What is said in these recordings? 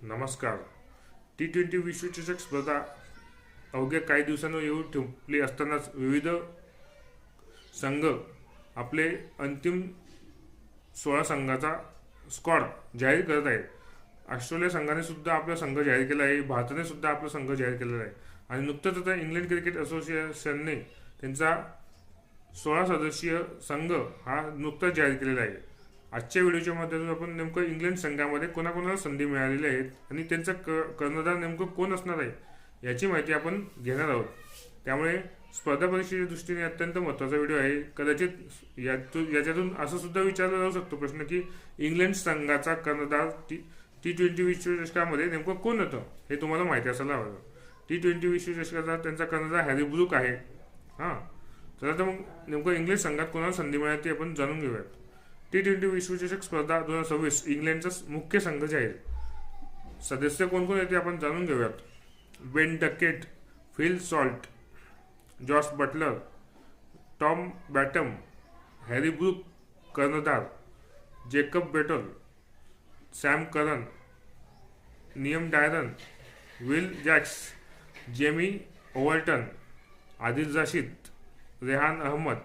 नमस्कार. T20 विश्वचषक स्पर्धा अवघ्या काही दिवसांवर येऊन ठेपली असतानाच विविध संघ आपले अंतिम 16 संघाचा स्क्वॉड जाहीर करत आहेत. ऑस्ट्रेलिया संघाने सुद्धा आपला संघ जाहीर केला आहे. भारताने सुद्धा आपला संघ जाहीर केलेला आहे आणि नुकतंच आता इंग्लंड क्रिकेट असोसिएशनने त्यांचा 16 सदस्यीय संघ हा नुकताच जाहीर केलेला आहे. आजच्या व्हिडिओच्या माध्यमातून आपण नेमकं इंग्लंड संघामध्ये कोणाकोणाला संधी मिळालेली आहेत आणि त्यांचा कर्णधार नेमकं कोण असणार आहे याची माहिती आपण घेणार आहोत. त्यामुळे स्पर्धा परीक्षेच्या दृष्टीने अत्यंत महत्त्वाचा व्हिडिओ आहे. कदाचित याच्यातून असं सुद्धा विचारला जाऊ शकतो प्रश्न की इंग्लंड संघाचा कर्णधार T20 विश्वचषकामध्ये नेमकं कोण होतं हे तुम्हाला माहिती असायला हवं. T20 विश्वचषकाचा त्यांचा कर्णधार हॅरी ब्रूक आहे. चला तर मग नेमकं इंग्लंड संघात कोणाला संधी मिळाली ती आपण जाणून घेऊयात. T20 विश्वचषक स्पर्धा 2026 इंग्लंडचा मुख्य संघ जाहीर. सदस्य कोण कोण येते आपण जाणून घेऊयात. Ben Duckett, Phil Salt, Jos Buttler, Tom Banton, Harry Brook कर्णधार, जेकब बेटल, सॅम करन, नियम डायरन, Will Jacks, Jamie Overton, Adil Rashid, Rehan Ahmed,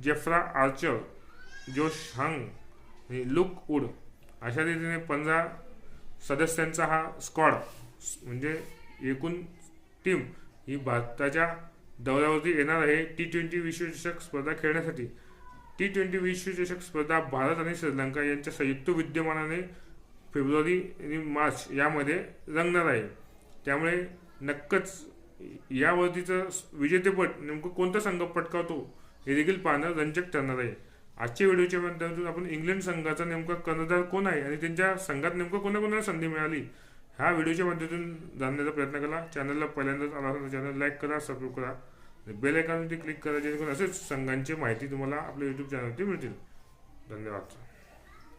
Jofra Archer, Josh हंग आणि लुक वूड अशा रीतीने 15 सदस्यांचा हा स्क्वॉड म्हणजे एकूण टीम ही भारताच्या दौऱ्यावरती येणार आहे T20 विश्वचषक स्पर्धा खेळण्यासाठी. T20 विश्वचषक स्पर्धा भारत आणि श्रीलंका यांच्या संयुक्त विद्यमानाने फेब्रुवारी आणि मार्च यामध्ये रंगणार आहे. त्यामुळे नक्कच यावरतीचं विजेतेपद नेमकं कोणता संघ पटकावतो हे देखील पाहणं रंजक ठरणार आहे. आजच्या व्हिडिओच्या माध्यमातून आपण इंग्लंड संघाचा नेमका कर्णधार कोण आहे आणि त्यांच्या संघात नेमकं कोणाकोणाला संधी मिळाली ह्या व्हिडिओच्या माध्यमातून जाणण्याचा प्रयत्न केला. चॅनलला पहिल्यांदाच आला असेल चॅनल लाईक करा, सबस्क्राईब करा, बेल आयकॉनवरती क्लिक करा जेणेकरून असेच संघांची माहिती तुम्हाला आपल्या यूट्यूब चॅनलवरती मिळतील. धन्यवाद.